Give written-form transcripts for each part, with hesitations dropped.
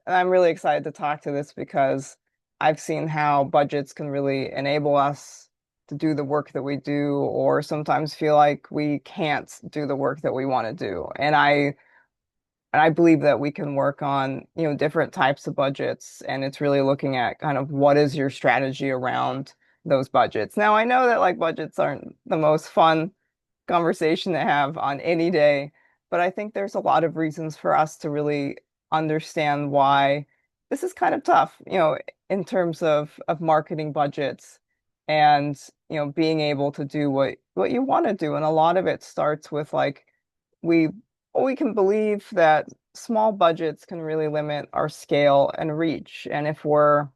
And I'm really excited to talk to this because I've seen how budgets can really enable us to do the work that we do, or sometimes feel like we can't do the work that we want to do. And I believe that we can work on, different types of budgets, and it's really looking at kind of what is your strategy around those budgets. Now, I know that like budgets aren't the most fun conversation to have on any day, but I think there's a lot of reasons for us to really understand why this is kind of tough, in terms of marketing budgets and, being able to do what you want to do. And a lot of it starts with like we we can believe that small budgets can really limit our scale and reach. And if we're,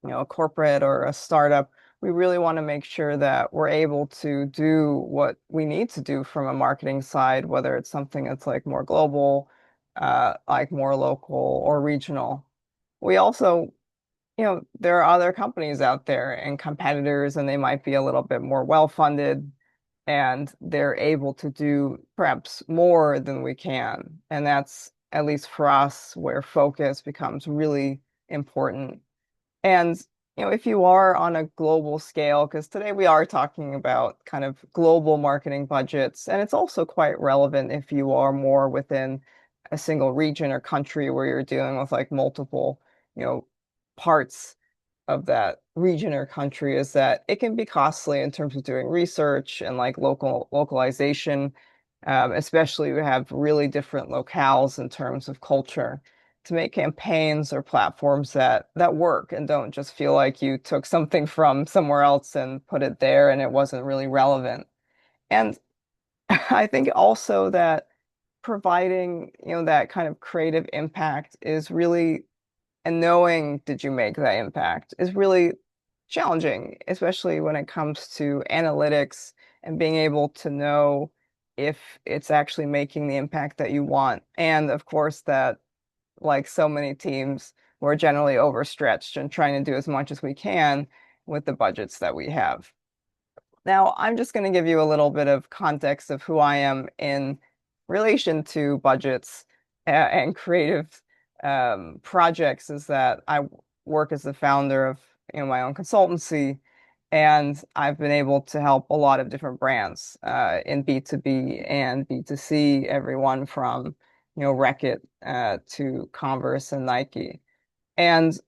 a corporate or a startup, we really want to make sure that we're able to do what we need to do from a marketing side, whether it's something that's like more global, like more local or regional. We also, there are other companies out there and competitors, and they might be a little bit more well-funded, and they're able to do perhaps more than we can. And that's, at least for us, where focus becomes really important. And, if you are on a global scale, because today we are talking about kind of global marketing budgets, and it's also quite relevant if you are more within a single region or country where you're dealing with like multiple, you know, parts of that region or country, is that it can be costly in terms of doing research and like localization, especially we have really different locales in terms of culture, to make campaigns or platforms that work and don't just feel like you took something from somewhere else and put it there and it wasn't really relevant. And I think also that providing, that kind of creative impact is really, and knowing did you make that impact is really challenging, especially when it comes to analytics and being able to know if it's actually making the impact that you want. And of course, that like so many teams, we're generally overstretched and trying to do as much as we can with the budgets that we have. Now, I'm just going to give you a little bit of context of who I am in relation to budgets and creative projects. Is that I work as the founder of, my own consultancy, and I've been able to help a lot of different brands in B2B and B2C, everyone from, Reckitt to Converse and Nike. And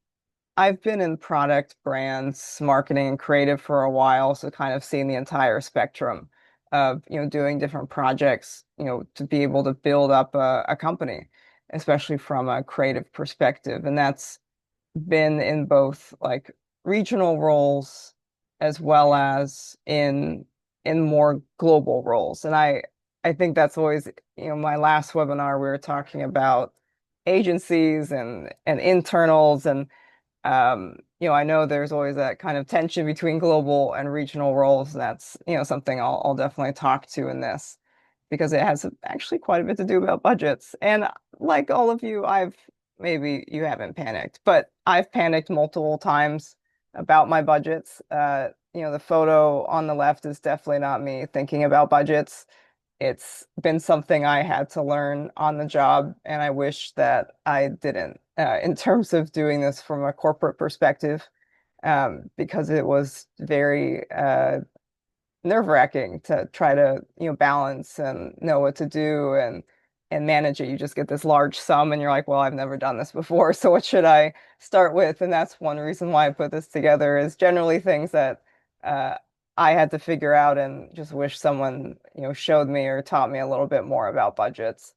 I've been in product, brands, marketing, and creative for a while, so kind of seeing the entire spectrum of, doing different projects, to be able to build up a company, especially from a creative perspective. And that's been in both like regional roles as well as in more global roles. And I think that's always, my last webinar we were talking about agencies and internals, and I know there's always that kind of tension between global and regional roles. That's, something I'll definitely talk to in this, because it has actually quite a bit to do about budgets. And like all of you, maybe you haven't panicked, but I've panicked multiple times about my budgets. The photo on the left is definitely not me thinking about budgets. It's been something I had to learn on the job, and I wish that I didn't, in terms of doing this from a corporate perspective, because it was very nerve-wracking to try to, balance and know what to do and manage it. You just get this large sum, and you're like, well, I've never done this before, so what should I start with? And that's one reason why I put this together, is generally things that uh, I had to figure out, and just wish someone, showed me or taught me a little bit more about budgets.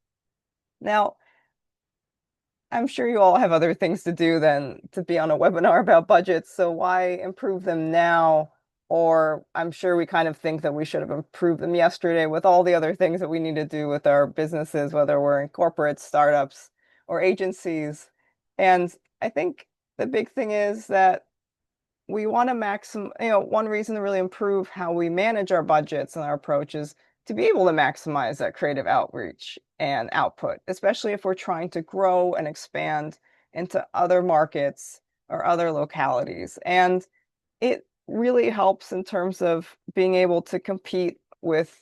Now, I'm sure you all have other things to do than to be on a webinar about budgets, so why improve them now? Or I'm sure we kind of think that we should have improved them yesterday with all the other things that we need to do with our businesses, whether we're in corporate, startups, or agencies. And I think the big thing is that we want to one reason to really improve how we manage our budgets and our approaches, to be able to maximize that creative outreach and output, especially if we're trying to grow and expand into other markets or other localities. And it really helps in terms of being able to compete with,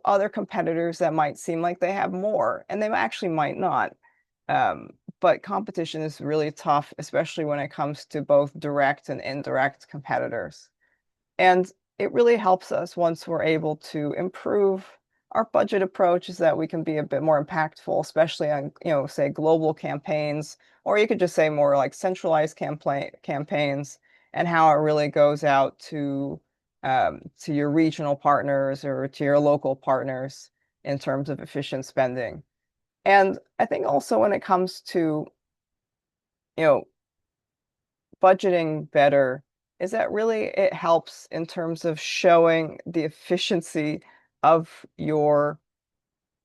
other competitors that might seem like they have more, and they actually might not. But competition is really tough, especially when it comes to both direct and indirect competitors. And it really helps us once we're able to improve our budget approach is that we can be a bit more impactful, especially on, say global campaigns, or you could just say more like centralized campaigns and how it really goes out to your regional partners or to your local partners in terms of efficient spending. And I think also when it comes to, you know, budgeting better is that really it helps in terms of showing the efficiency of your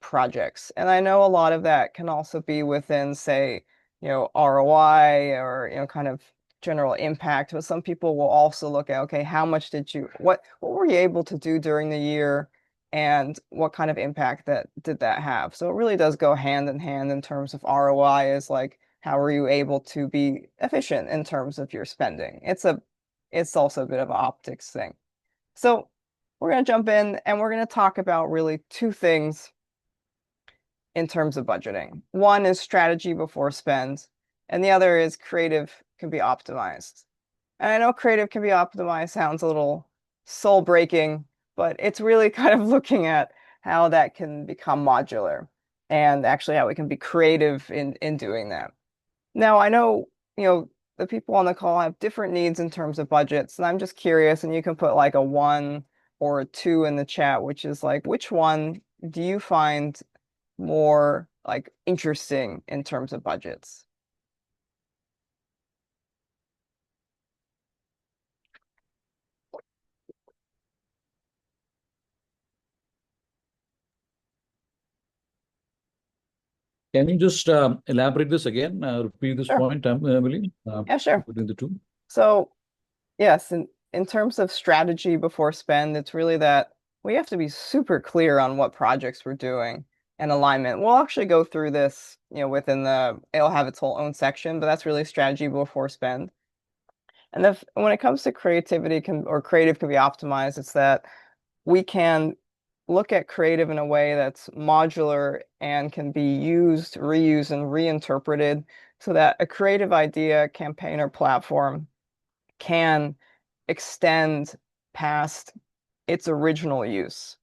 projects. And I know a lot of that can also be within, say, ROI or, kind of general impact, but some people will also look at, okay, how much what were you able to do during the year and what kind of impact that did that have? So it really does go hand in hand in terms of ROI is like, how are you able to be efficient in terms of your spending? It's also a bit of an optics thing. So we're going to jump in and we're going to talk about really two things in terms of budgeting. One is strategy before spend, and the other is creative can be optimized. And I know creative can be optimized sounds a little soul breaking, but it's really kind of looking at how that can become modular and actually how we can be creative in doing that. Now, I know, the people on the call have different needs in terms of budgets, and I'm just curious, and you can put like a one or a two in the chat, which is like, which one do you find more like interesting in terms of budgets? Can you just elaborate this again? Repeat this Sure. point, Emily, Yeah, sure. between the two. So, yes, in terms of strategy before spend, it's really that we have to be super clear on what projects we're doing and alignment. We'll actually go through this, within it'll have its whole own section, but that's really strategy before spend. And when it comes to creative can be optimized, it's that we can look at creative in a way that's modular and can be used, reused, and reinterpreted so that a creative idea, campaign, or platform can extend past its original use.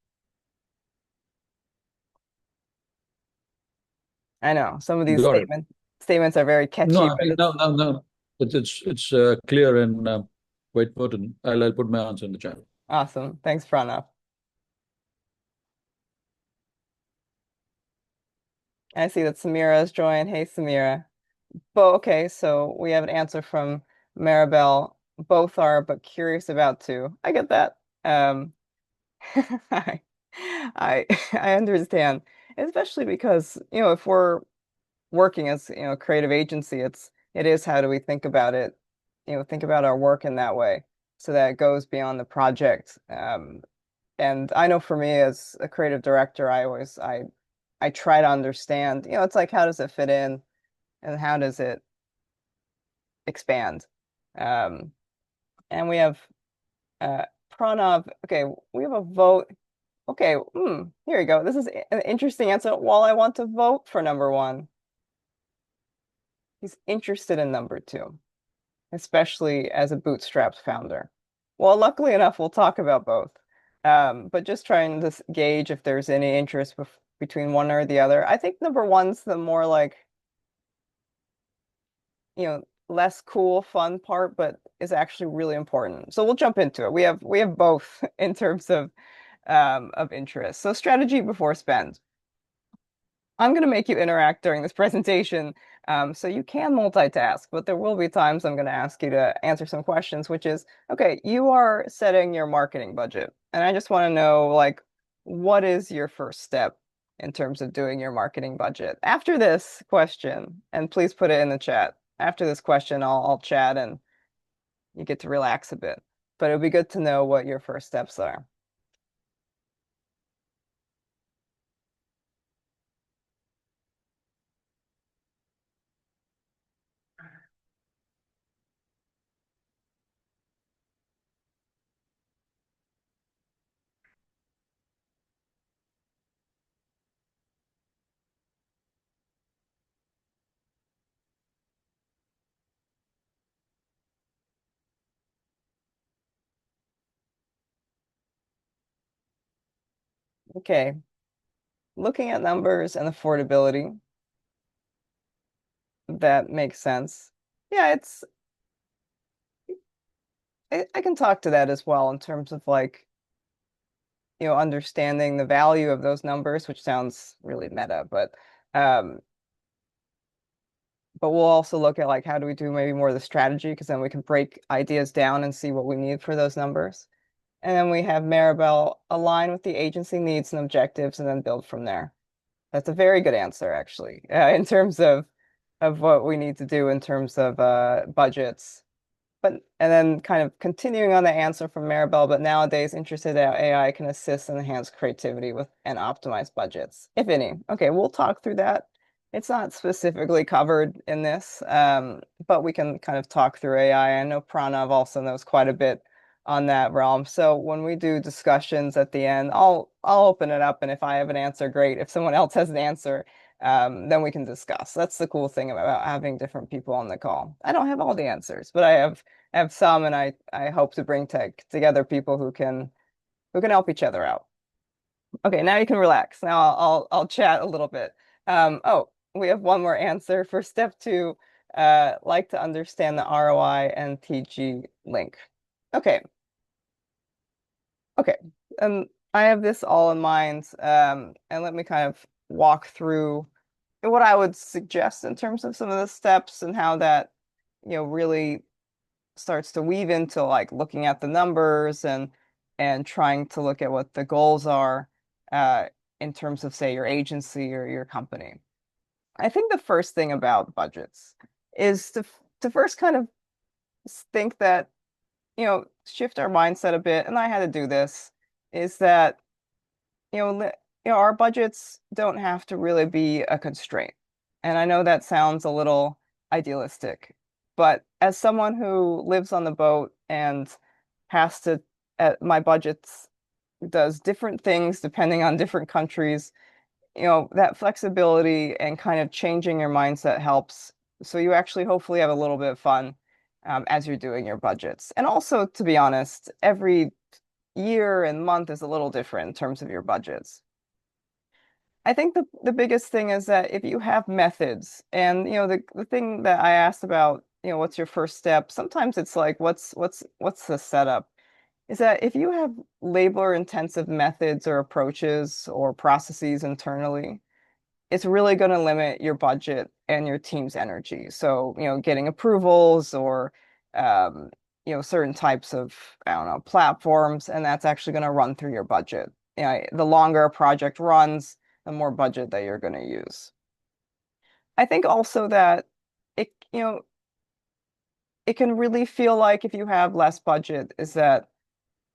I know some of these Got it. statements are very No, catchy, I but think no, no, no. It's clear and quite pertinent. I'll put my answer in the chat. awesome. Thanks, Pranav. I see that Samira has joined. Hey, Samira. But okay, so we have an answer from Maribel. Both are, but curious about two. I get that. Um, I, I understand, especially because, if we're working as, a creative agency, it is how do we think about it, think about our work in that way so that it goes beyond the project. And I know for me as a creative director, I try to understand, it's like how does it fit in and how does it expand? Um, and we have uh, Pranav. Okay, we have a vote. Okay, here we go. This is an interesting answer. While I want to vote for number one, he's interested in number two, especially as a bootstrapped founder. Well, luckily enough, we'll talk about both. But just trying to gauge if there's any interest between one or the other. I think number one's the more like, less cool, fun part, but is actually really important. So we'll jump into it. We have both in terms of interest. So strategy before spend. I'm going to make you interact during this presentation, so you can multitask, but there will be times I'm going to ask you to answer some questions, which is, okay, you are setting your marketing budget, and I just want to know, like, what is your first step in terms of doing your marketing budget? After this question, and please put it in the chat. After this question, I'll chat and you get to relax a bit. But it would be good to know what your first steps are. Okay. Looking at numbers and affordability, that makes sense. Yeah, I can talk to that as well in terms of like, understanding the value of those numbers, which sounds really meta, um, but we'll also look at like how do we do maybe more of the strategy because then we can break ideas down and see what we need for those numbers. And then we have Maribel align with the agency needs and objectives and then build from there. That's a very good answer, actually, in terms of what we need to do in terms of budgets. But and then kind of continuing on the answer from Maribel, but nowadays interested how AI can assist and enhance creativity with and optimize budgets, if any. Okay, we'll talk through that. It's not specifically covered in this, but we can kind of talk through AI. I know Pranav also knows quite a bit on that realm. So when we do discussions at the end, I'll open it up, and if I have an answer, great. If someone else has an answer, then we can discuss. That's the cool thing about having different people on the call. I don't have all the answers, but I have some, and I hope to bring together people who can help each other out. Okay, now you can relax. Now I'll chat a little bit. Oh, we have one more answer for step two. Like to understand the ROI and TG link. Okay, okay. I have this all in mind. And let me kind of walk through what I would suggest in terms of some of the steps and how that, really starts to weave into like looking at the numbers and trying to look at what the goals are uh, in terms of, say, your agency or your company. I think the first thing about budgets is to first kind of think that, shift our mindset a bit, and I had to do this, is that our budgets don't have to really be a constraint. And I know that sounds a little idealistic, but as someone who lives on the boat and has to, my budgets does different things depending on different countries, that flexibility and kind of changing your mindset helps. So you actually hopefully have a little bit of fun as you're doing your budgets. And also, to be honest, every year and month is a little different in terms of your budgets. I think the biggest thing is that if you have methods and the thing that I asked about, what's your first step? Sometimes it's like what's the setup? Is that if you have labor intensive methods or approaches or processes internally, it's really going to limit your budget and your team's energy. So, getting approvals or um, certain types of, I don't know, platforms, and that's actually going to run through your budget. The longer a project runs, the more budget that you're going to use. I think also that it, it can really feel like if you have less budget, is that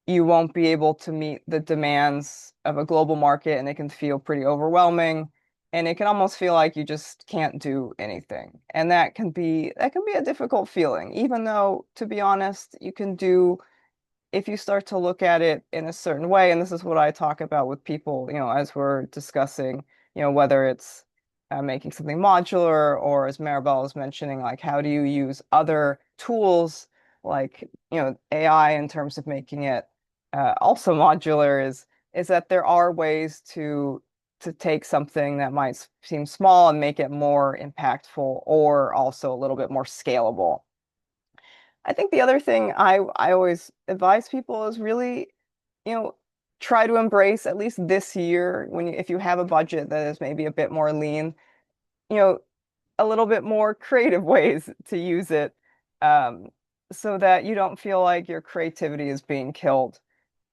you won't be able to meet the demands of a global market, and it can feel pretty overwhelming, and it can almost feel like you just can't do anything. And that can be a difficult feeling, even though, to be honest, you can do if you start to look at it in a certain way, and this is what I talk about with people, as we're discussing, whether it's making something modular or as Maribel was mentioning, like how do you use other tools like, AI in terms of making it also modular is that there are ways to take something that might seem small and make it more impactful or also a little bit more scalable. I think the other thing I always advise people is really, you know, try to embrace at least this year if you have a budget that is maybe a bit more lean, you know, a little bit more creative ways to use it, um, so that you don't feel like your creativity is being killed.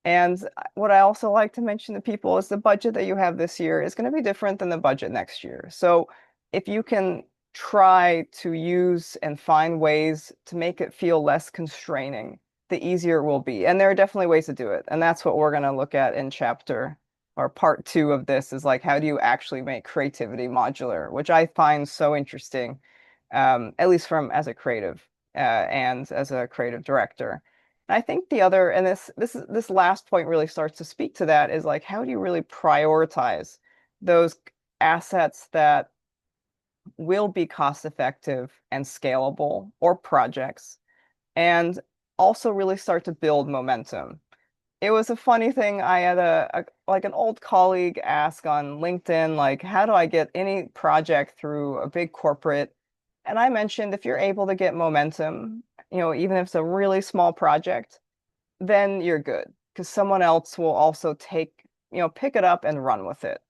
And what I also like to mention to people is the budget that you have this year is going to be different than the budget next year. So if you can try to use and find ways to make it feel less constraining, the easier it will be. And there are definitely ways to do it. And that's what we're going to look at in chapter or part two of this is like, how do you actually make creativity modular, which I find so interesting, at least from as a creative and as a creative director. I think the other, and this last point really starts to speak to that, is like, how do you really prioritize those assets that will be cost effective and scalable or projects, and also really start to build momentum? it was a funny thing. I had like an old colleague ask on LinkedIn, like, how do I get any project through a big corporate? And I mentioned if you're able to get momentum, even if it's a really small project, then you're good because someone else will also pick it up and run with it.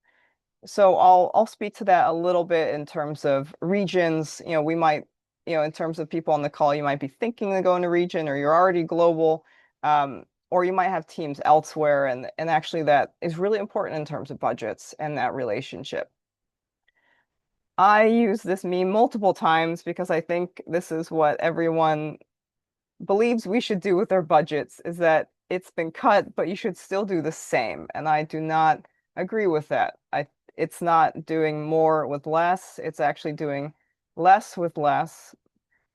So I'll speak to that a little bit in terms of regions. We might, in terms of people on the call, you might be thinking to go into region or you're already global, or you might have teams elsewhere, and actually that is really important in terms of budgets and that relationship. I use this meme multiple times because I think this is what everyone believes we should do with their budgets is that it's been cut, but you should still do the same. And I do not agree with that. It's not doing more with less. It's actually doing less with less,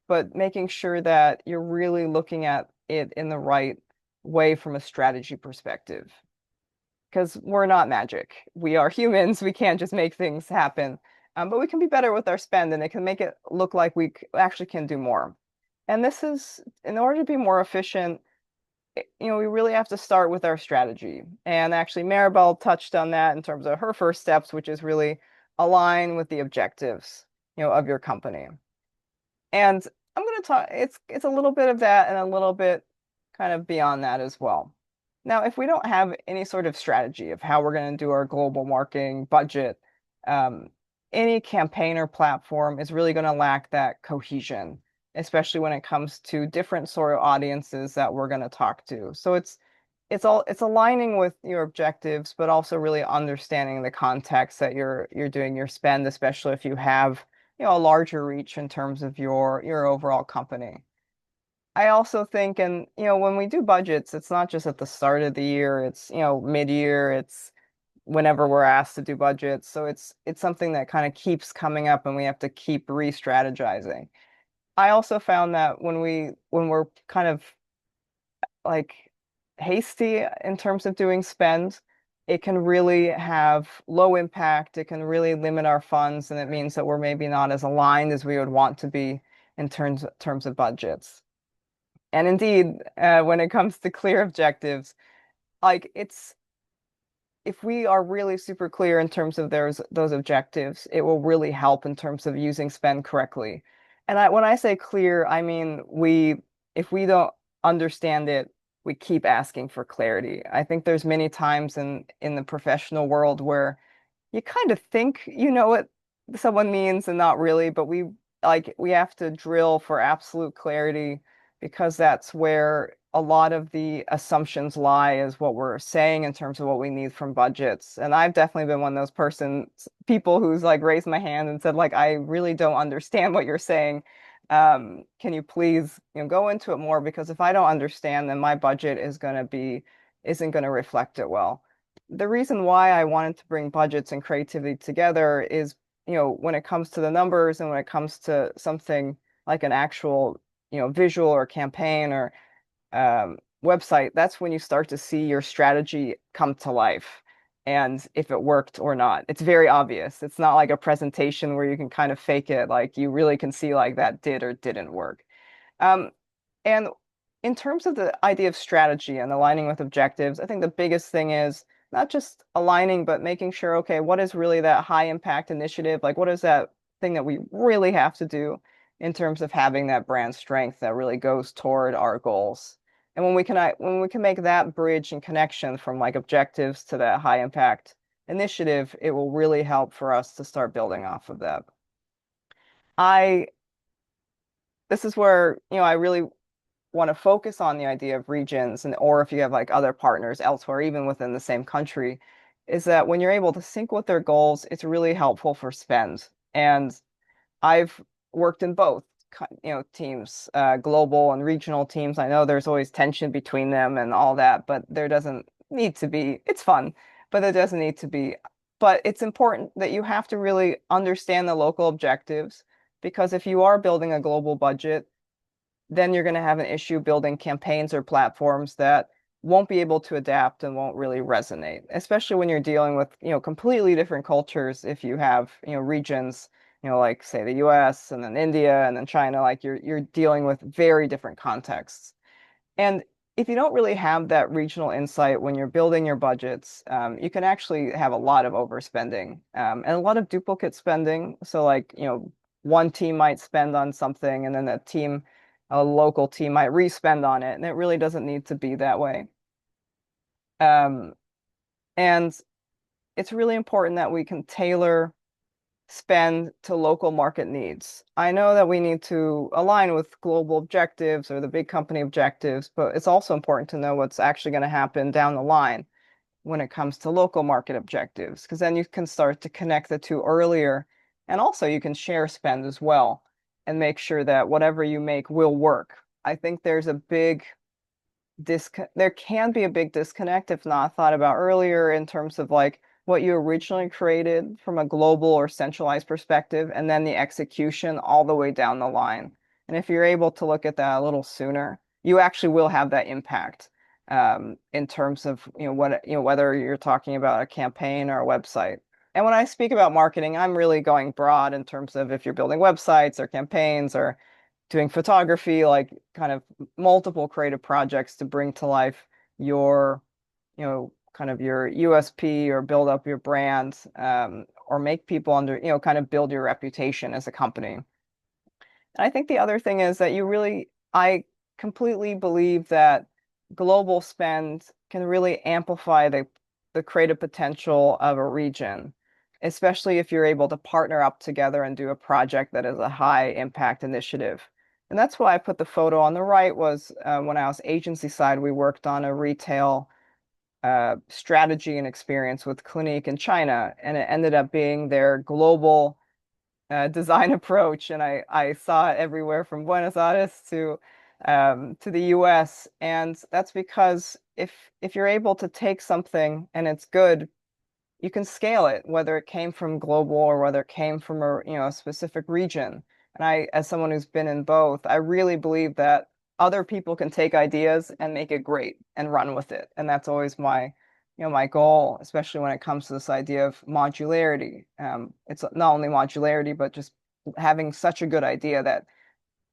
but making sure that you're really looking at it in the right way from a strategy perspective. Because we're not magic. We are humans. We can't just make things happen. But we can be better with our spend, and it can make it look like we actually can do more. And this is, in order to be more efficient, we really have to start with our strategy. And actually, Maribel touched on that in terms of her first steps, which is really align with the objectives, of your company. And I'm going to talk, it's a little bit of that and a little bit kind of beyond that as well. Now, if we don't have any sort of strategy of how we're going to do our global marketing budget, um, any campaign or platform is really going to lack that cohesion, especially when it comes to different sort of audiences that we're going to talk to. So it's aligning with your objectives, but also really understanding the context that you're doing your spend, especially if you have, a larger reach in terms of your overall company. I also think, and when we do budgets, it's not just at the start of the year, it's, mid-year, it's whenever we're asked to do budgets. So it's something that kind of keeps coming up and we have to keep re-strategizing. I also found that when we're kind of like hasty in terms of doing spend, it can really have low impact. It can really limit our funds, and it means that we're maybe not as aligned as we would want to be in terms of budgets. And indeed, when it comes to clear objectives, like it's if we are really super clear in terms of those objectives, it will really help in terms of using spend correctly. And when I say clear, I mean if we don't understand it, we keep asking for clarity. I think there's many times in the professional world where you kind of think you know what someone means and not really, but we have to drill for absolute clarity because that's where a lot of the assumptions lie is what we're saying in terms of what we need from budgets. And I've definitely been one of those people who's like raised my hand and said like I really don't understand what you're saying. Can you please, go into it more because if I don't understand, then my budget isn't going to reflect it well. The reason why I wanted to bring budgets and creativity together is, when it comes to the numbers and when it comes to something like an actual, visual or campaign or website, that's when you start to see your strategy come to life and if it worked or not. It's very obvious. It's not like a presentation where you can kind of fake it. Like you really can see like that did or didn't work. Um, and in terms of the idea of strategy and aligning with objectives, I think the biggest thing is not just aligning, but making sure, okay, what is really that high impact initiative? Like, what is that thing that we really have to do in terms of having that brand strength that really goes toward our goals? And when we can make that bridge and connection from like objectives to that high impact initiative, it will really help for us to start building off of that. I This is where, I really want to focus on the idea of regions and or if you have like other partners elsewhere, even within the same country, is that when you're able to sync with their goals, it's really helpful for spend. And I've worked in both, teams, global and regional teams. I know there's always tension between them and all that, but there doesn't need to be. It's fun, but there doesn't need to be. But it's important that you have to really understand the local objectives because if you are building a global budget, then you're going to have an issue building campaigns or platforms that won't be able to adapt and won't really resonate, especially when you're dealing with, completely different cultures. If you have, regions, like say the US and then India and then China, like you're dealing with very different contexts. And if you don't really have that regional insight when you're building your budgets, you can actually have a lot of overspending and a lot of duplicate spending. So like, one team might spend on something and then a local team might respend on it. And it really doesn't need to be that way. Um, and it's really important that we can tailor spend to local market needs. I know that we need to align with global objectives or the big company objectives, but it's also important to know what's actually going to happen down the line when it comes to local market objectives, because then you can start to connect the two earlier. And also you can share spend as well and make sure that whatever you make will work. I think there can be a big disconnect if not thought about earlier in terms of like what you originally created from a global or centralized perspective and then the execution all the way down the line. And if you're able to look at that a little sooner, you actually will have that impact in terms of whether you're talking about a campaign or a website. And when I speak about marketing, I'm really going broad in terms of if you're building websites or campaigns or doing photography, like kind of multiple creative projects to bring to life your, kind of your USP or build up your brand, or make people kind of build your reputation as a company. And I think the other thing is that I completely believe that global spend can really amplify the creative potential of a region, especially if you're able to partner up together and do a project that is a high impact initiative. And that's why I put the photo on the right was when I was agency side, we worked on a retail strategy and experience with Clinique in China, and it ended up being their global design approach, and I saw it everywhere from Buenos Aires to the US. And that's because if you're able to take something and it's good, you can scale it, whether it came from global or whether it came from a specific region. And as someone who's been in both, I really believe that other people can take ideas and make it great and run with it. And that's always my goal, especially when it comes to this idea of modularity. It's not only modularity, but just having such a good idea that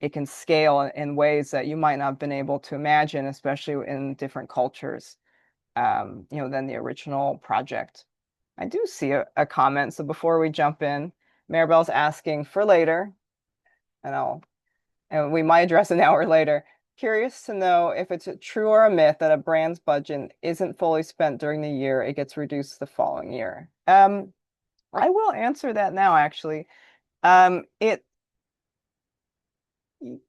it can scale in ways that you might not have been able to imagine, especially in different cultures, than the original project. I do see a comment. So before we jump in, Maribel's asking for later, and we might address an hour later. Curious to know if it's a true or a myth that a brand's budget isn't fully spent during the year, it gets reduced the following year. I will answer that now, actually. It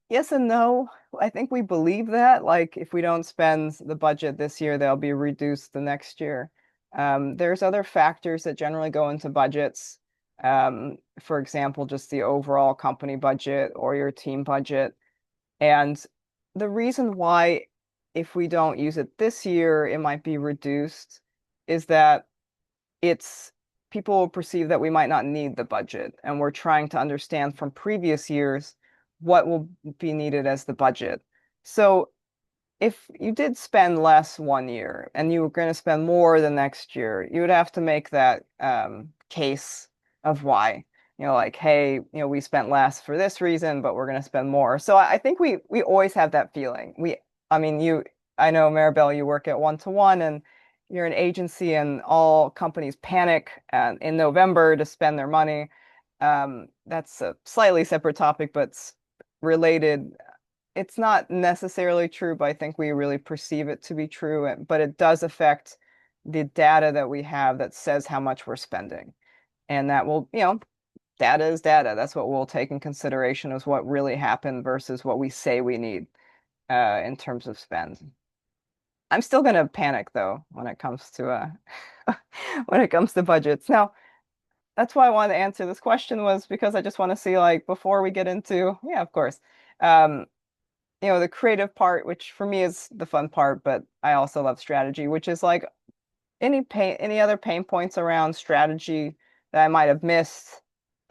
Yes and no. I think we believe that. Like, if we don't spend the budget this year, they'll be reduced the next year. There's other factors that generally go into budgets. For example, just the overall company budget or your team budget. And the reason why, if we don't use it this year, it might be reduced is that it's people will perceive that we might not need the budget, and we're trying to understand from previous years what will be needed as the budget. So if you did spend less one year and you were going to spend more the next year, you would have to make that case of why. Like, hey, we spent less for this reason, but we're going to spend more. So I think we always have that feeling. I mean, I know Maribel, you work at one-to-one, and you're an agency, and all companies panic in November to spend their money. That's a slightly separate topic, but it's related. It's not necessarily true, but I think we really perceive it to be true. But it does affect the data that we have that says how much we're spending. And that will, data is data. That's what we'll take in consideration as what really happened versus what we say we need in terms of spend. I'm still gonna panic though when it comes to when it comes to budgets. Now, that's why I wanted to answer this question was because I just want to see like before we get into, yeah, of course. Um, the creative part, which for me is the fun part, but I also love strategy, which is like any other pain points around strategy that I might have missed,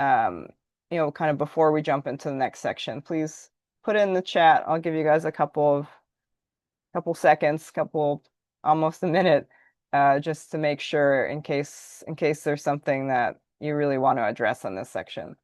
um, kind of before we jump into the next section, please put in the chat. I'll give you guys a couple seconds, almost a minute, just to make sure in case there's something that you really want to address on this section.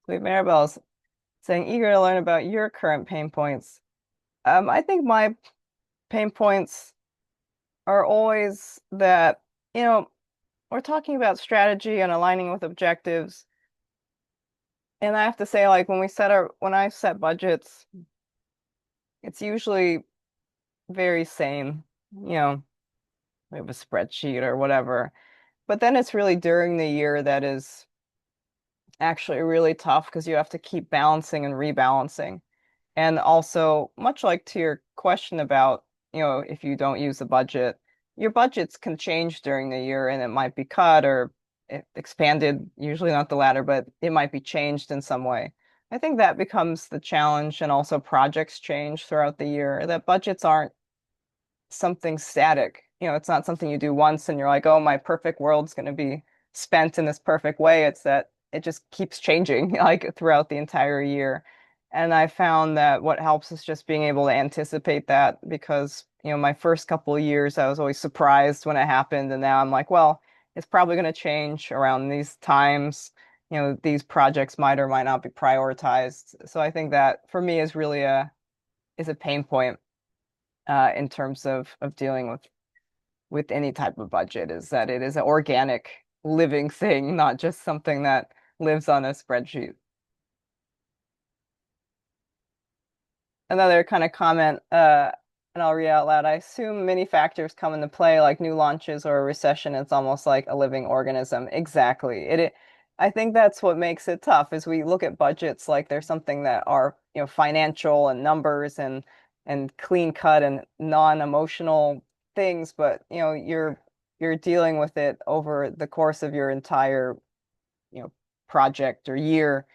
Wait, Maribel's saying eager to learn about your current pain points. I think my pain points are always that, you know, we're talking about strategy and aligning with objectives. And I have to say, like, when I set budgets, it's usually very sane. You know, we have a spreadsheet or whatever. But then it's really during the year that is actually really tough because you have to keep balancing and rebalancing. And also, much like to your question about, if you don't use the budget, your budgets can change during the year and it might be cut or expanded, usually not the latter, but it might be changed in some way. I think that becomes the challenge, and also projects change throughout the year, that budgets aren't something static. It's not something you do once and you're like, oh, my perfect world's going to be spent in this perfect way. It's that it just keeps changing like throughout the entire year. And I found that what helps is just being able to anticipate that because, my first couple of years, I was always surprised when it happened. And now I'm like, well, it's probably going to change around these times. These projects might or might not be prioritized. So I think that for me is a pain point in terms of dealing with any type of budget, is that it is an organic living thing, not just something that lives on a spreadsheet. Another kind of comment, and I'll read out loud. I assume many factors come into play, like new launches or a recession. It's almost like a living organism. Exactly. I think that's what makes it tough, is we look at budgets like there's something that are, financial and numbers and clean cut and non-emotional things, but you're dealing with it over the course of your entire, you know, project or year.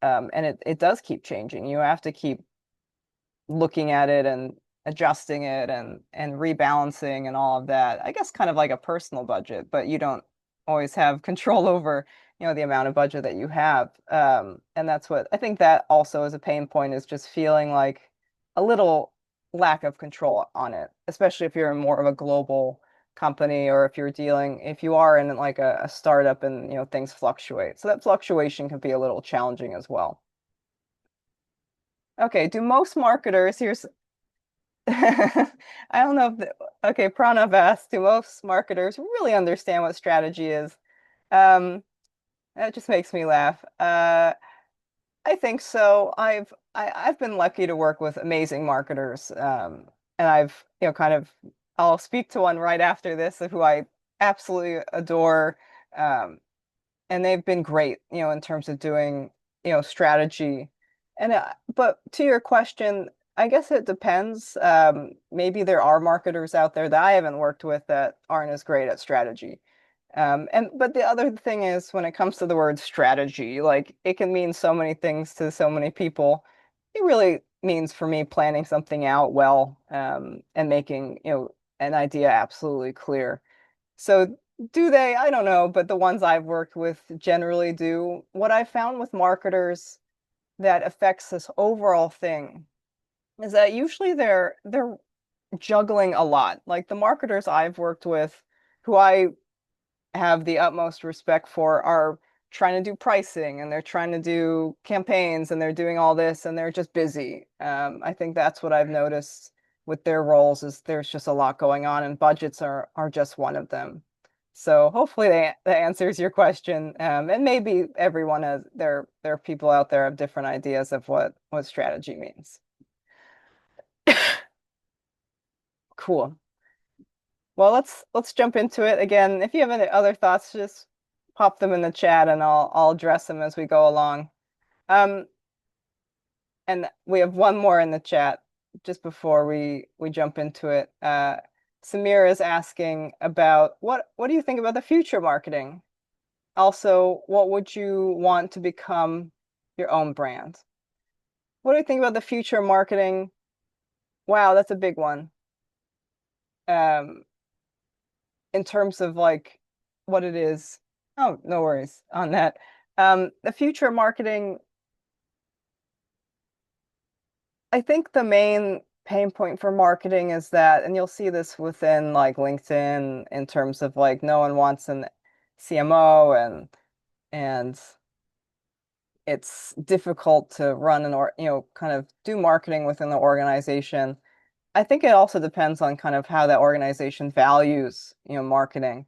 And it does keep changing. You have to keep looking at it and adjusting it and rebalancing and all of that. I guess kind of like a personal budget, but you don't always have control over, the amount of budget that you have. And that's what I think that also is a pain point, is just feeling like a little lack of control on it, especially if you're in more of a global company, or if you are in like a startup and things fluctuate. So that fluctuation can be a little challenging as well. Okay, do most marketers, here's I don't know if okay, Pranav asked, do most marketers really understand what strategy is? Um, that just makes me laugh. I think so. I've been lucky to work with amazing marketers, and I've kind of I'll speak to one right after this who I absolutely adore, um, and they've been great, in terms of doing, strategy. And but to your question, I guess it depends. Maybe there are marketers out there that I haven't worked with that aren't as great at strategy. And but the other thing is, when it comes to the word strategy, like it can mean so many things to so many people. It really means for me planning something out well, and making, an idea absolutely clear. So do they? I don't know, but the ones I've worked with generally do. What I found with marketers that affects this overall thing is that usually they're juggling a lot. Like the marketers I've worked with, who I have the utmost respect for, are trying to do pricing and they're trying to do campaigns and they're doing all this and they're just busy. I think that's what I've noticed with their roles, is there's just a lot going on and budgets are just one of them. So hopefully that answers your question. And maybe everyone has there are people out there have different ideas of what strategy means. Cool. Well, let's jump into it again. If you have any other thoughts, just pop them in the chat and I'll address them as we go along. Um, and we have one more in the chat just before we jump into it. Samir is asking about what do you think about the future marketing? Also, what would you want to become your own brand? What do you think about the future marketing? Wow, that's a big one. Um, in terms of like what it is. Oh, no worries on that. The future marketing, I think the main pain point for marketing is that, and you'll see this within like LinkedIn, in terms of like no one wants an CMO and it's difficult to run kind of do marketing within the organization. I think it also depends on kind of how that organization values, marketing.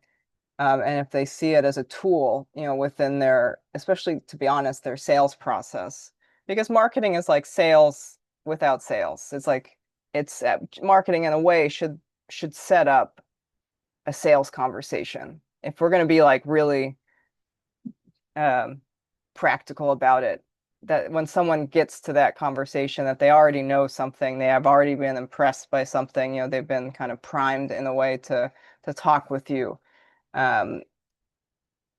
And if they see it as a tool, within their, especially to be honest, their sales process. Because marketing is like sales without sales. It's like marketing in a way should set up a sales conversation. If we're going to be like really um, practical about it, that when someone gets to that conversation, that they already know something, they have already been impressed by something, they've been kind of primed in a way to talk with you. Um,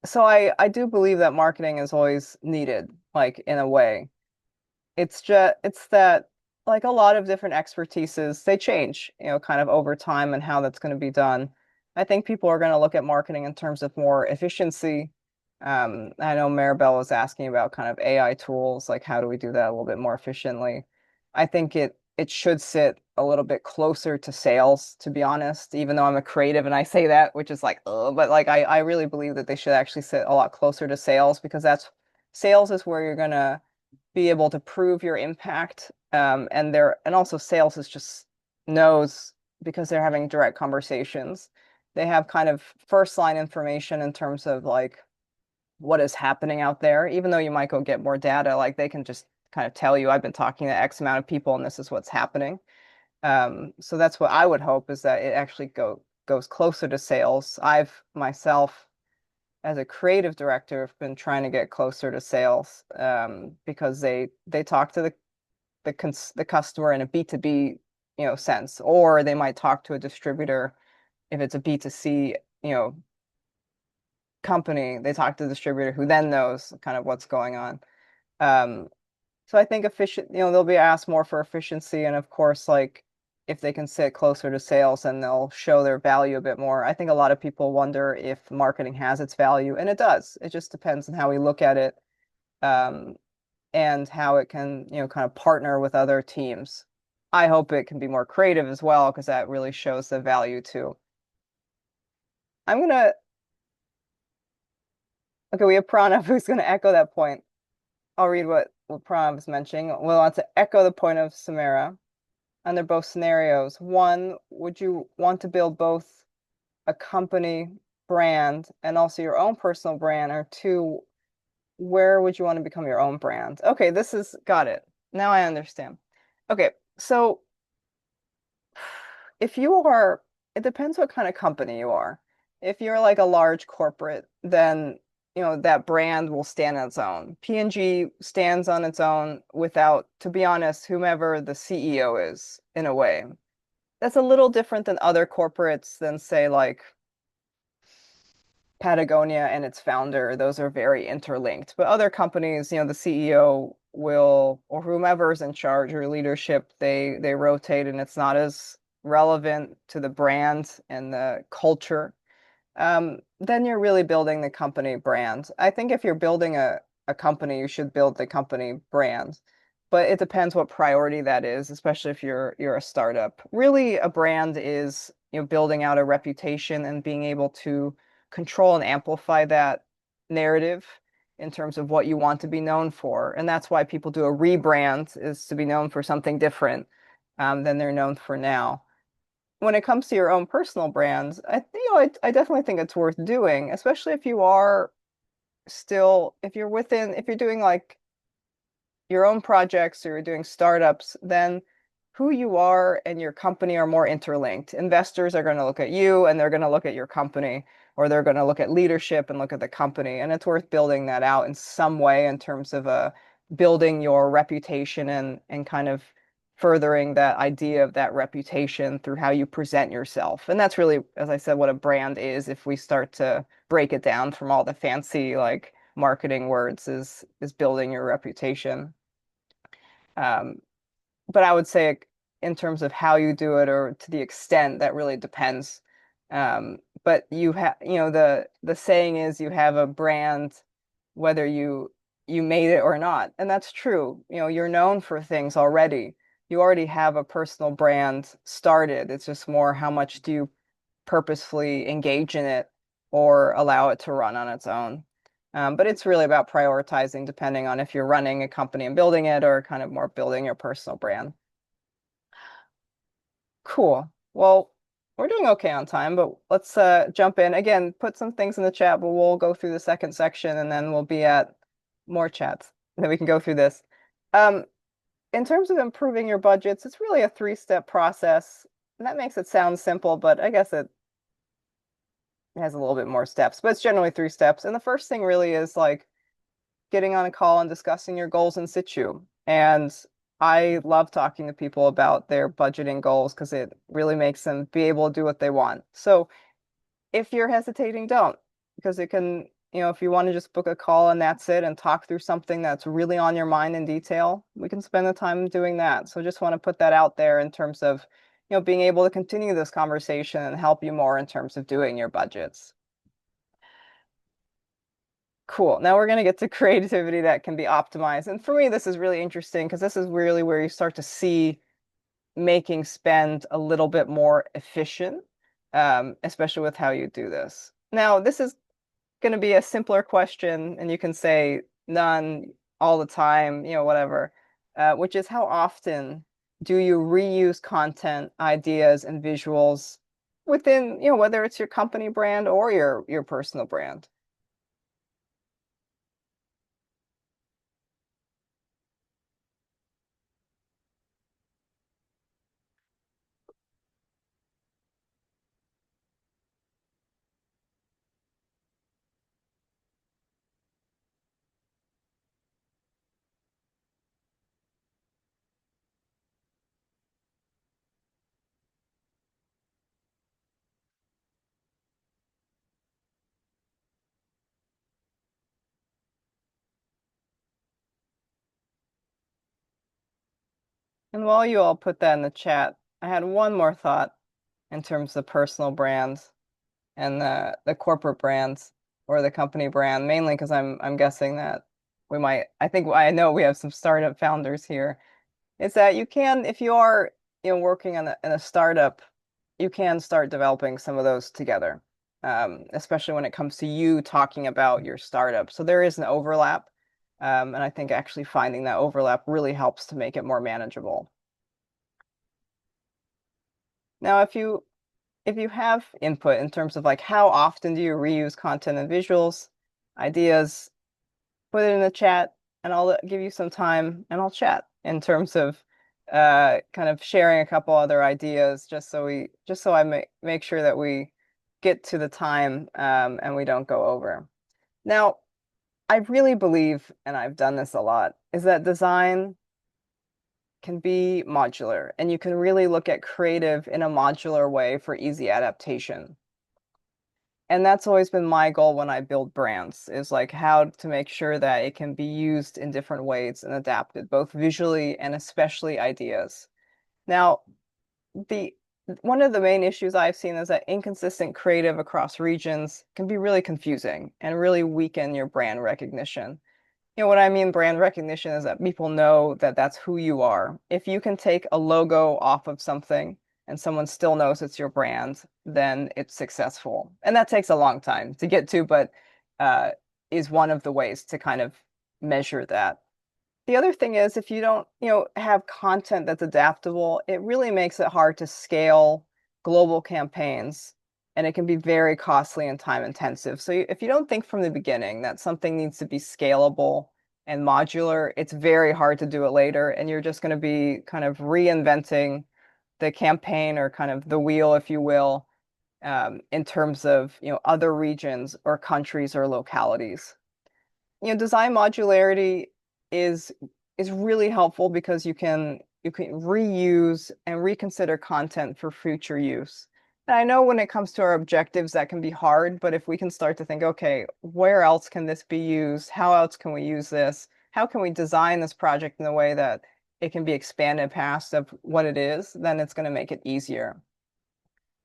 so I do believe that marketing is always needed, like in a way. It's that like a lot of different expertises, they change, kind of over time and how that's going to be done. I think people are going to look at marketing in terms of more efficiency. I know Maribel was asking about kind of AI tools, like how do we do that a little bit more efficiently? I think it should sit a little bit closer to sales, to be honest, even though I'm a creative and I say that, which is like, but like I really believe that they should actually sit a lot closer to sales because that's sales is where you're gonna be able to prove your impact. And also sales is just knows because they're having direct conversations. They have kind of first line information in terms of like what is happening out there. Even though you might go get more data, like they can just kind of tell you, I've been talking to X amount of people and this is what's happening. So that's what I would hope is that it actually goes closer to sales. I've myself as a creative director have been trying to get closer to sales because they talk to the customer in a B2B sense, or they might talk to a distributor if it's a B2C company. They talk to the distributor who then knows kind of what's going on. Um, so I think they'll be asked more for efficiency, and of course, like if they can sit closer to sales and they'll show their value a bit more. I think a lot of people wonder if marketing has its value, and it does. It just depends on how we look at it, um, and how it can, kind of partner with other teams. I hope it can be more creative as well, because that really shows the value too. I'm gonna, okay, we have Pranav who's gonna echo that point. I'll read what Pranav is mentioning. We want to echo the point of Samara. Under both scenarios. One, would you want to build both a company brand and also your own personal brand? Or two, where would you want to become your own brand? Okay, this is got it. Now I understand. Okay, so if you are, it depends what kind of company you are. If you're like a large corporate, then that brand will stand on its own. P&G stands on its own without, to be honest, whomever the CEO is, in a way. That's a little different than other corporates than say like Patagonia and its founder. Those are very interlinked. But other companies, the CEO will or whomever's in charge or leadership, they rotate and it's not as relevant to the brand and the culture. Then you're really building the company brand. I think if you're building a company, you should build the company brand. But it depends what priority that is, especially if you're a startup. Really, a brand is, building out a reputation and being able to control and amplify that narrative in terms of what you want to be known for. And that's why people do a rebrand, is to be known for something different than they're known for now. When it comes to your own personal brands, I definitely think it's worth doing, especially if you are still, if you're doing like your own projects or you're doing startups, then who you are and your company are more interlinked. Investors are going to look at you and they're going to look at your company, or they're going to look at leadership and look at the company. And it's worth building that out in some way in terms of building your reputation and kind of furthering that idea of that reputation through how you present yourself. And that's really, as I said, what a brand is if we start to break it down from all the fancy like marketing words is building your reputation. Um, but I would say in terms of how you do it or to the extent that really depends. But you have, the saying is you have a brand whether you made it or not. And that's true. You're known for things already. You already have a personal brand started. It's just more how much do you purposefully engage in it or allow it to run on its own. But it's really about prioritizing depending on if you're running a company and building it or kind of more building your personal brand. Cool. Well, we're doing okay on time, but let's jump in. Again, put some things in the chat, but we'll go through the second section and then we'll be at more chats. And then we can go through this. Um, in terms of improving your budgets, it's really a three-step process. And that makes it sound simple, but I guess it has a little bit more steps, but it's generally three steps. And the first thing really is like getting on a call and discussing your goals in situ. And I love talking to people about their budgeting goals because it really makes them be able to do what they want. So if you're hesitating, don't, because it can, if you want to just book a call and that's it and talk through something that's really on your mind in detail, we can spend the time doing that. So just want to put that out there in terms of, being able to continue this conversation and help you more in terms of doing your budgets. Cool. Now we're going to get to creativity that can be optimized. And for me, this is really interesting because this is really where you start to see making spend a little bit more efficient, especially with how you do this. Now, this is going to be a simpler question, and you can say none all the time, whatever, which is how often do you reuse content, ideas, and visuals within, whether it's your company brand or your personal brand? And while you all put that in the chat, I had one more thought in terms of personal brands and the corporate brands or the company brand, mainly because I'm guessing that I think I know we have some startup founders here. Is that you can, if you are, working in a startup, you can start developing some of those together, especially when it comes to you talking about your startup. So there is an overlap, and I think actually finding that overlap really helps to make it more manageable. Now, if you have input in terms of like how often do you reuse content and visuals, ideas, put it in the chat and I'll give you some time and I'll chat in terms of kind of sharing a couple other ideas just so I make sure that we get to the time and we don't go over. Now, I really believe, and I've done this a lot, is that design can be modular and you can really look at creative in a modular way for easy adaptation. And that's always been my goal when I build brands, is like how to make sure that it can be used in different ways and adapted, both visually and especially ideas. Now, the one of the main issues I've seen is that inconsistent creative across regions can be really confusing and really weaken your brand recognition. What I mean brand recognition is that people know that that's who you are. If you can take a logo off of something and someone still knows it's your brand, then it's successful. And that takes a long time to get to, but uh, is one of the ways to kind of measure that. The other thing is if you don't, have content that's adaptable, it really makes it hard to scale global campaigns and it can be very costly and time intensive. So if you don't think from the beginning that something needs to be scalable and modular, it's very hard to do it later and you're just going to be kind of reinventing the campaign or kind of the wheel, if you will, in terms of, other regions or countries or localities. Design modularity is is really helpful because you can reuse and reconsider content for future use. And I know when it comes to our objectives, that can be hard, but if we can start to think, okay, where else can this be used? How else can we use this? How can we design this project in a way that it can be expanded past of what it is, then it's going to make it easier.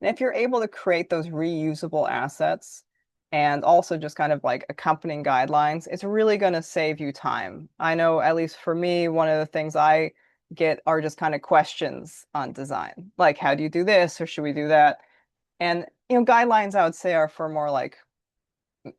And if you're able to create those reusable assets and also just kind of like accompanying guidelines, it's really going to save you time. I know, at least for me, one of the things I get are just kind of questions on design, like how do you do this or should we do that? And guidelines I would say are for more like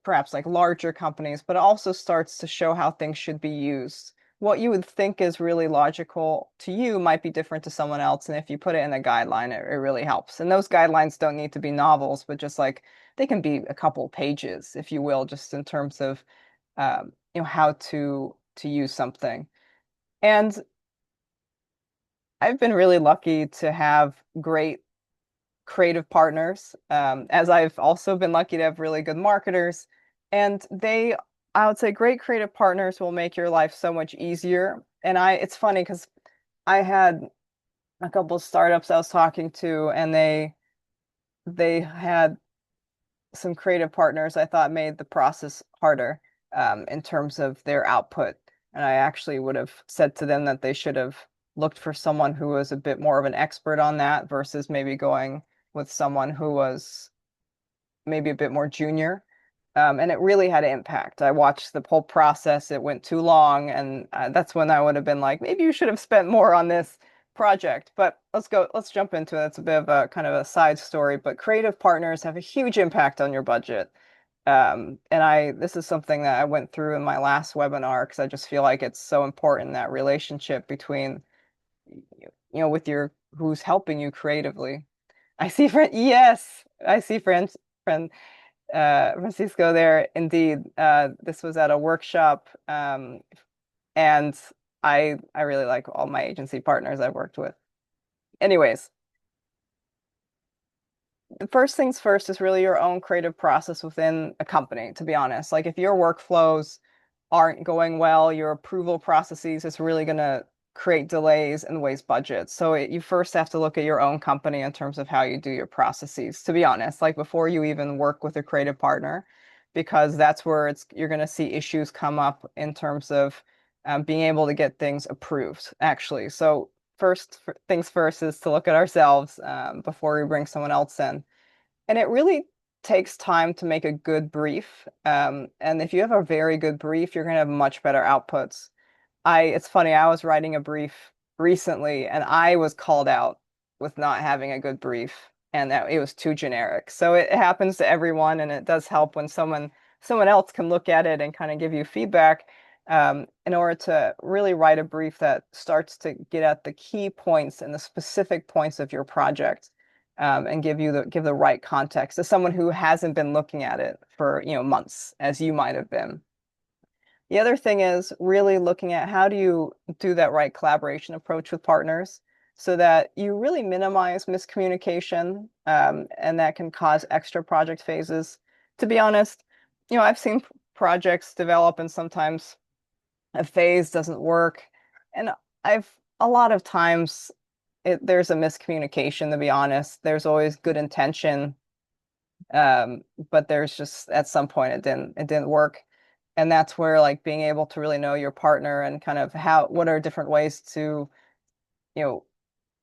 perhaps like larger companies, but it also starts to show how things should be used. What you would think is really logical to you might be different to someone else. And if you put it in a guideline, it really helps. And those guidelines don't need to be novels, but just like they can be a couple pages, if you will, just in terms of how to use something. And I've been really lucky to have great creative partners, as I've also been lucky to have really good marketers. And I would say great creative partners will make your life so much easier. And it's funny because I had a couple of startups I was talking to, and they had some creative partners I thought made the process harder, in terms of their output. And I actually would have said to them that they should have looked for someone who was a bit more of an expert on that versus maybe going with someone who was maybe a bit more junior. And it really had an impact. I watched the whole process. It went too long, and that's when I would have been like, maybe you should have spent more on this project. But let's jump into it. It's a bit of a kind of a side story, but creative partners have a huge impact on your budget. And this is something that I went through in my last webinar because I just feel like it's so important, that relationship between, with your who's helping you creatively. I see friend, yes, I see friend Francisco there. Indeed, this was at a workshop, and I really like all my agency partners I've worked with. Anyways, the first things first is really your own creative process within a company, to be honest. Like if your workflows aren't going well, your approval processes is really going to create delays and waste budgets. So you first have to look at your own company in terms of how you do your processes, to be honest, like before you even work with a creative partner, because that's where you're going to see issues come up in terms of being able to get things approved, actually. So things first is to look at ourselves before we bring someone else in. And it really takes time to make a good brief. And if you have a very good brief, you're going to have much better outputs. It's funny, I was writing a brief recently and I was called out with not having a good brief, and that it was too generic. So it happens to everyone, and it does help when someone else can look at it and kind of give you feedback, in order to really write a brief that starts to get at the key points and the specific points of your project, and give the right context to someone who hasn't been looking at it for, months, as you might have been. The other thing is really looking at how do you do that right collaboration approach with partners so that you really minimize miscommunication, and that can cause extra project phases. To be honest, I've seen projects develop and sometimes a phase doesn't work. And I've a lot of times there's a miscommunication, to be honest. There's always good intention, but there's just at some point it didn't work. And that's where like being able to really know your partner and kind of what are different ways you know,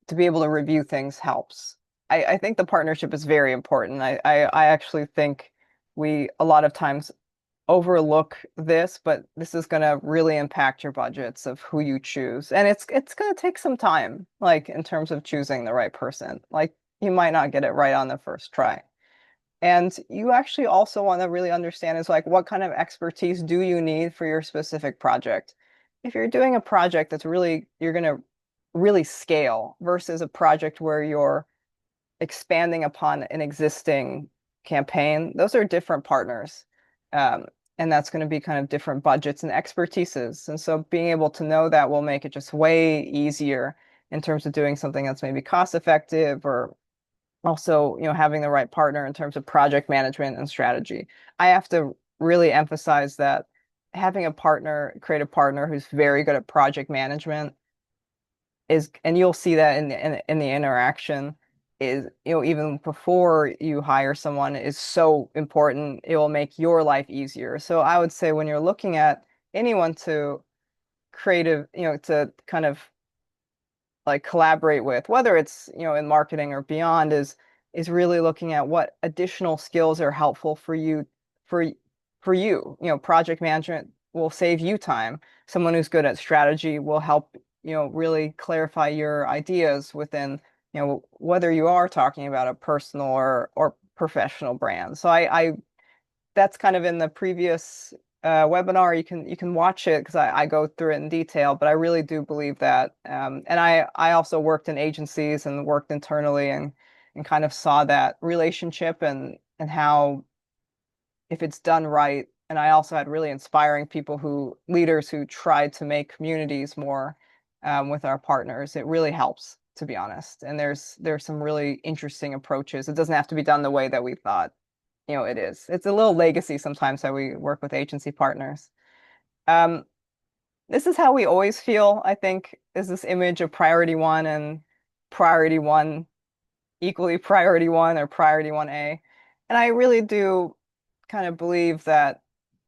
to be able to review things helps. I think the partnership is very important. I actually think we a lot of times overlook this, but this is going to really impact your budgets of who you choose. And it's going to take some time, like in terms of choosing the right person. Like you might not get it right on the first try. And you actually also want to really understand is like what kind of expertise do you need for your specific project? If you're doing a project you're going to really scale versus a project where you're expanding upon an existing campaign, those are different partners. Um, and that's going to be kind of different budgets and expertises. And so being able to know that will make it just way easier in terms of doing something that's maybe cost effective, or also, having the right partner in terms of project management and strategy. I have to really emphasize that having a partner, creative partner who's very good at project management and you'll see that in the interaction, is, even before you hire someone, is so important. It will make your life easier. So I would say when you're looking at anyone to creative, to kind of like collaborate with, whether it's, in marketing or beyond, is really looking at what additional skills are helpful for for you. Project management will save you time. Someone who's good at strategy will help, really clarify your ideas within, whether you are talking about a personal or professional brand. So that's kind of in the previous webinar. You can watch it because I go through it in detail, but I really do believe that. And I also worked in agencies and worked internally and kind of saw that relationship and how if it's done right. And I also had really inspiring people who leaders who tried to make communities more with our partners. It really helps, to be honest. And there's some really interesting approaches. It doesn't have to be done the way that we thought, it is. It's a little legacy sometimes how we work with agency partners. Um, this is how we always feel, I think, is this image of priority one and priority one equally priority one or priority 1A. And I really do kind of believe that,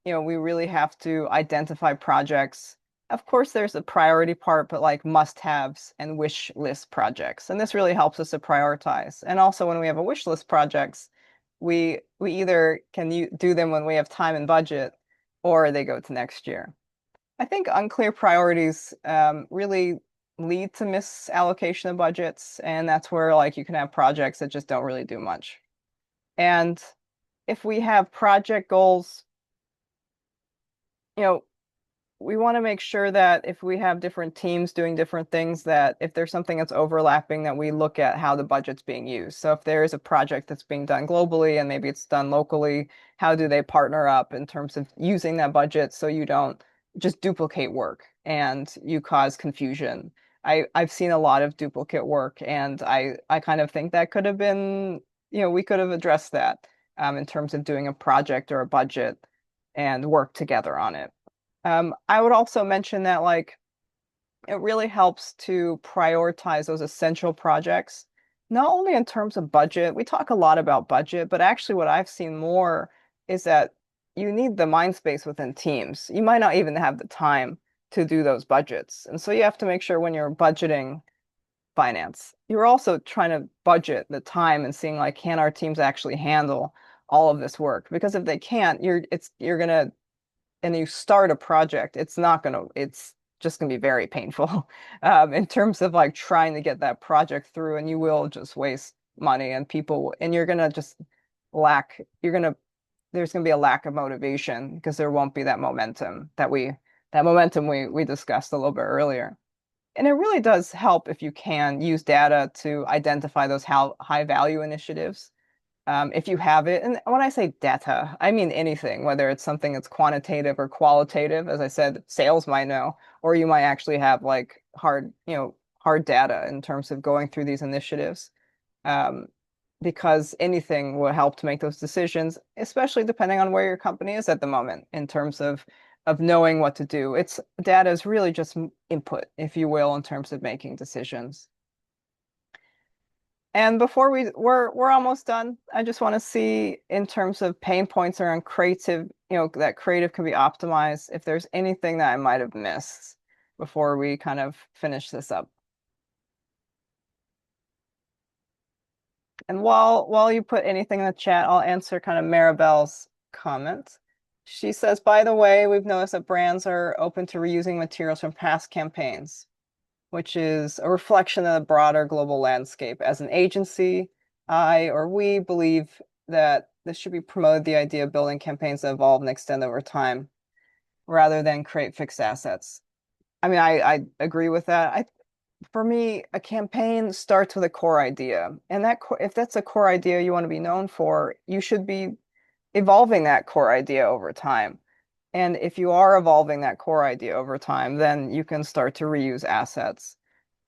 we really have to identify projects. Of course, there's a priority part, but like must-haves and wish list projects. And this really helps us to prioritize. And also when we have a wish list projects, we either can do them when we have time and budget, or they go to next year. I think unclear priorities really lead to misallocation of budgets, and that's where like you can have projects that just don't really do much. And if we have project goals, you know, we want to make sure that if we have different teams doing different things, that if there's something that's overlapping, that we look at how the budget's being used. So if there is a project that's being done globally and maybe it's done locally, how do they partner up in terms of using that budget so you don't just duplicate work and you cause confusion. I've seen a lot of duplicate work, and I kind of think that could have been, we could have addressed that in terms of doing a project or a budget and work together on it. I would also mention that like it really helps to prioritize those essential projects, not only in terms of budget. We talk a lot about budget, but actually what I've seen more is that you need the mind space within teams. You might not even have the time to do those budgets. And so you have to make sure when you're budgeting finance, you're also trying to budget the time and seeing like, can our teams actually handle all of this work? Because if they can't, you're gonna and you start a project, it's just gonna be very painful in terms of like trying to get that project through, and you will just waste money and people, and you're gonna just there's gonna be a lack of motivation because there won't be that momentum we discussed a little bit earlier. And it really does help if you can use data to identify those high value initiatives if you have it. And when I say data, I mean anything, whether it's something that's quantitative or qualitative. As I said, sales might know, or you might actually have like hard data in terms of going through these initiatives. Um, because anything will help to make those decisions, especially depending on where your company is at the moment in terms of knowing what to do. It's data is really just input, if you will, in terms of making decisions. And before we're almost done, I just want to see in terms of pain points around creative, that creative can be optimized, if there's anything that I might have missed before we kind of finish this up. And while you put anything in the chat, I'll answer kind of Maribel's comment. She says, by the way, we've noticed that brands are open to reusing materials from past campaigns, which is a reflection of the broader global landscape. As an agency, I or we believe that this should be promoted, the idea of building campaigns that evolve and extend over time rather than create fixed assets. I mean, I agree with that. For me, a campaign starts with a core idea. And if that's a core idea you want to be known for, you should be evolving that core idea over time. And if you are evolving that core idea over time, then you can start to reuse assets.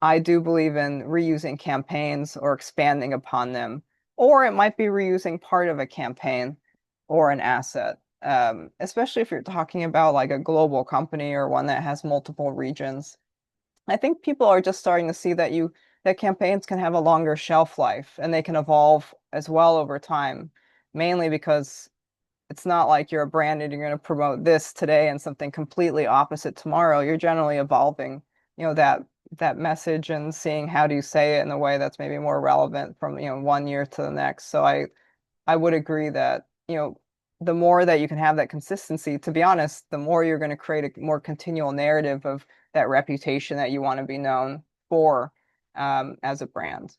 I do believe in reusing campaigns or expanding upon them, or it might be reusing part of a campaign or an asset, especially if you're talking about like a global company or one that has multiple regions. I think people are just starting to see that campaigns can have a longer shelf life and they can evolve as well over time, mainly because it's not like you're a brand and you're going to promote this today and something completely opposite tomorrow. You're generally evolving, that message and seeing how do you say it in a way that's maybe more relevant from, one year to the next. So I would agree that, the more that you can have that consistency, to be honest, the more you're going to create a more continual narrative of that reputation that you want to be known for as a brand.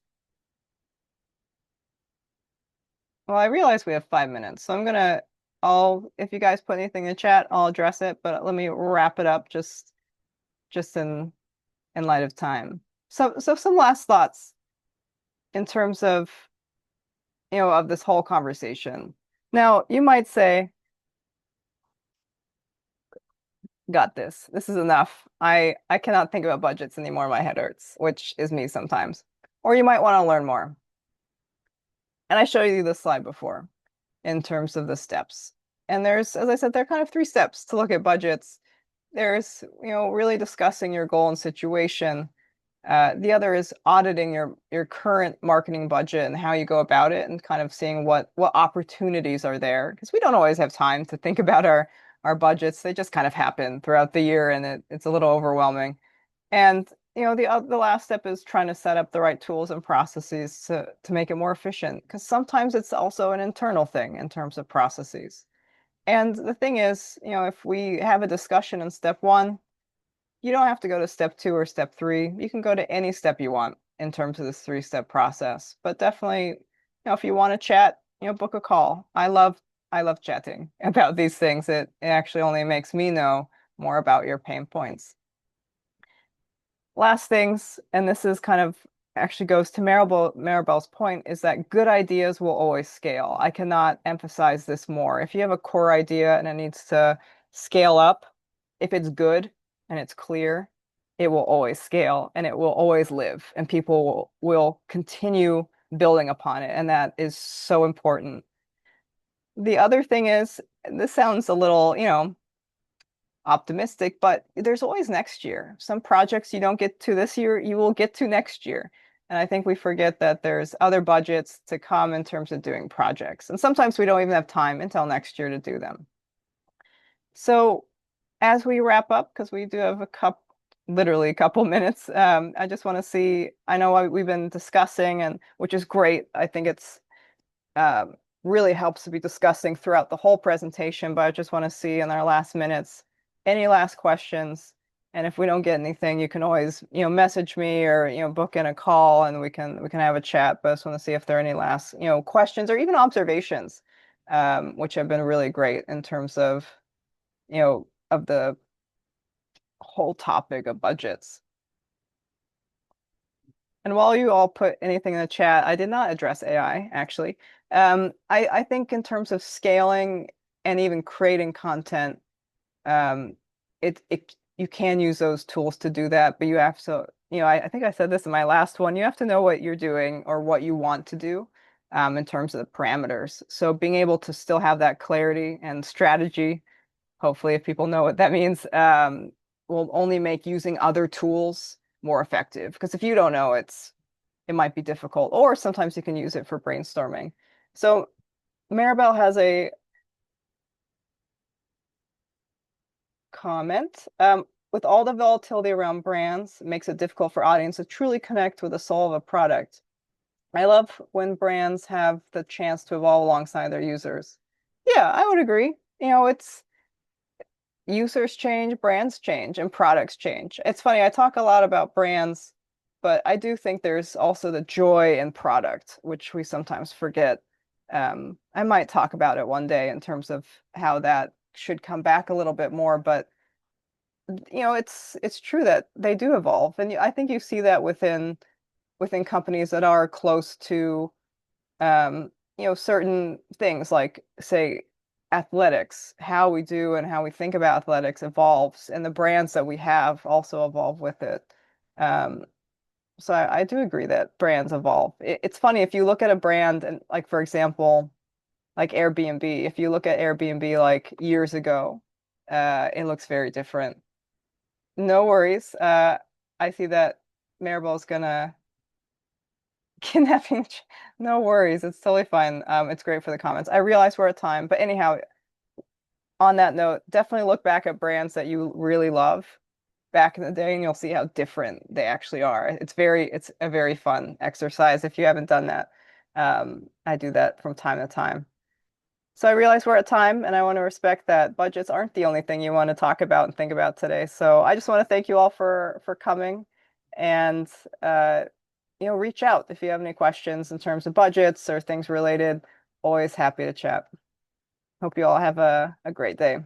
Well, I realize we have 5 minutes, so I'm gonna if you guys put anything in chat, I'll address it, but let me wrap it up just in light of time. So some last thoughts in terms of, of this whole conversation. Now, you might say, got this. This is enough. I cannot think about budgets anymore. My head hurts, which is me sometimes. Or you might want to learn more. And I showed you this slide before in terms of the steps. And there's, as I said, there are kind of three steps to look at budgets. There's, really discussing your goal and situation. The other is auditing your current marketing budget and how you go about it, and kind of seeing what opportunities are there, because we don't always have time to think about our budgets. They just kind of happen throughout the year, and it's a little overwhelming. And the last step is trying to set up the right tools and processes to make it more efficient, because sometimes it's also an internal thing in terms of processes. And the thing is, if we have a discussion in step one, you don't have to go to step two or step three. You can go to any step you want in terms of this three-step process. But definitely, if you want to chat, book a call. I love chatting about these things. It actually only makes me know more about your pain points. Last things, and this is kind of actually goes to Maribel's point, is that good ideas will always scale. I cannot emphasize this more. If you have a core idea and it needs to scale up, if it's good and it's clear, it will always scale and it will always live, and people will continue building upon it. And that is so important. The other thing is, this sounds a little, optimistic, but there's always next year. Some projects you don't get to this year, you will get to next year. And I think we forget that there's other budgets to come in terms of doing projects. And sometimes we don't even have time until next year to do them. So as we wrap up, because we do have literally a couple minutes, I just want to see, I know we've been discussing, and which is great. I think it's um, really helps to be discussing throughout the whole presentation, but I just want to see in our last minutes, any last questions. And if we don't get anything, you can always, message me or, book in a call and we can have a chat. But I just want to see if there are any last, questions or even observations, which have been really great in terms of, of the whole topic of budgets. And while you all put anything in the chat, I did not address AI actually. I think in terms of scaling and even creating content, um, it you can use those tools to do that, but you have to, I think I said this in my last one, you have to know what you're doing or what you want to do, in terms of the parameters. So being able to still have that clarity and strategy, hopefully if people know what that means, will only make using other tools more effective. Because if you don't know, it might be difficult, or sometimes you can use it for brainstorming. So Maribel has a comment. With all the volatility around brands, it makes it difficult for audiences to truly connect with the soul of a product. I love when brands have the chance to evolve alongside their users. Yeah, I would agree. It's users change, brands change, and products change. It's funny, I talk a lot about brands, but I do think there's also the joy in product, which we sometimes forget. I might talk about it one day in terms of how that should come back a little bit more, but it's true that they do evolve, and I think you see that within companies that are close to certain things like, say, athletics, how we do and how we think about athletics evolves, and the brands that we have also evolve with it. Um, so I do agree that brands evolve. It's funny if you look at a brand and, like, for example, like Airbnb, if you look at Airbnb like years ago, it looks very different. No worries. I see that Maribel's gonna kidnapping. No worries. It's totally fine. It's great for the comments. I realize we're at time, but anyhow, on that note, definitely look back at brands that you really love back in the day, and you'll see how different they actually are. It's a very fun exercise if you haven't done that. I do that from time to time. So I realize we're at time, and I want to respect that budgets aren't the only thing you want to talk about and think about today. So I just want to thank you all for coming, and uh, reach out if you have any questions in terms of budgets or things related. Always happy to chat. Hope you all have a great day.